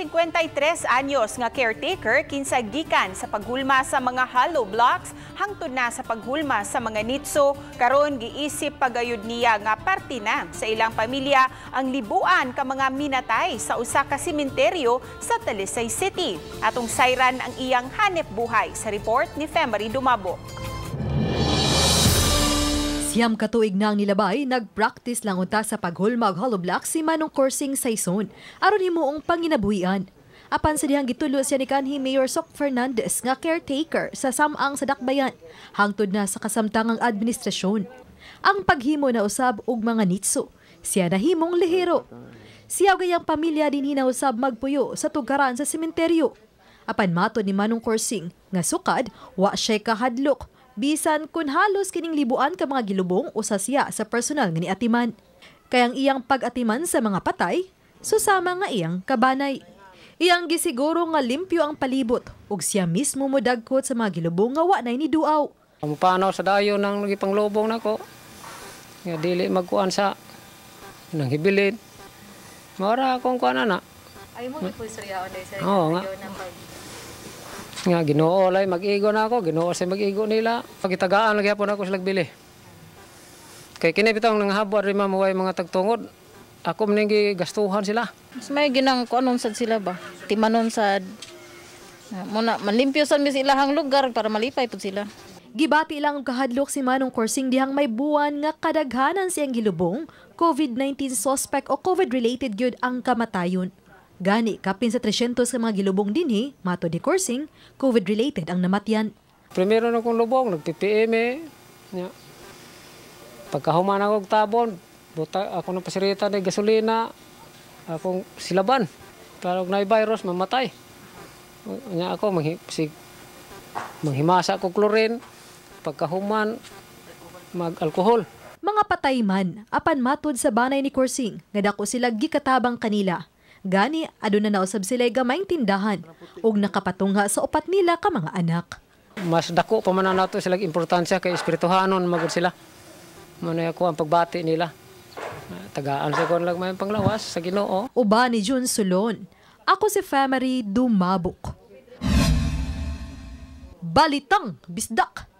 53 anyos nga caretaker kinsa gikan sa paghulma sa mga hollow blocks hangtod na sa paghulma sa mga nitso karon giisip pagayud niya nga parte na sa ilang pamilya ang libuan ka mga minatay sa usa ka sementeryo sa Talisay City. Atong sayran ang iyang hanep buhay sa report ni Femery Dumabo. Siyam katuig na ang nilabay, nag-practice lang unta sa paghulmag hollow block si Manong Corsing Saison, aron himuong panginabuhian. Apan sa dihang gitulo siya ni kanhi Mayor Soc Fernandez nga caretaker sa samang sa Dakbayan, hangtod na sa kasamtangang administrasyon. Ang paghimo na usab og mga nitso, siya nahimong lihiro. Siya gayang pamilya din hinausab magpuyo sa tugaran sa sementeryo. Apan matod ni Manong Corsing nga sukad, wa siya kahadlok. Bisan kun halos kining libuan ka mga gilubong usa siya sa personal nga niatiman. Kayang iyang pag-atiman sa mga patay, susama nga iyang kabanay. Iyang gisiguro nga limpyo ang palibot ug siya mismo modagkot sa mga gilubong nga wa nay ni duaw. Mupanaw sa dayo nang nagipanglubong nako. Nga dili magkuan sa nang hibilin. Mara akong kuan ana. Ay mo gipulsaryaon dai sa nga. Nga Ginoo lay mag-igo na ako, Ginoo sa mag-igo nila. Pagitagaan lagi hapon ako sila bili. Kay kini bitong nang habwa ri mamuway mga tagtungod. Ako maning gastuhan sila. Mas may ginang kuanon sad sila ba? Timanon sad. Muna manlimpyo sad mi silahang lugar para malipay pud sila. Gibati lang og kahadlok si Manong Corsing dihang may buwan nga kadaghanan siyang gilubong, COVID-19 suspect o COVID-related gyud ang kamatayon. Gani, kapin sa 300 ka mga gilubong dinhi, mato ni Corsing, COVID-related ang namatyan. Primero na kong lubong, nag-PPM Pagkahuman ako tabon, buta ako ng pasirita ng gasolina, akong silaban. Pero na virus, mamatay. Nya ako, manghimasa ko klorin, pagkahuman, mag-alkohol. Mga patay man, apan matod sa banay ni Corsing, nga dako sila gikatabang kanila. Gani, aduna nausab sila gamayng tindahan ug nakapatungha sa upat nila ka mga anak. Mas dako pa man nato sila importansya kay espirituhanon magud sila. Mano ako ang pagbati nila. Tagaan sa kon lang may panglawas sa Ginoo. Uba ni Jun Sulon. Ako si Femery Dumabok. Balitang Bisdak.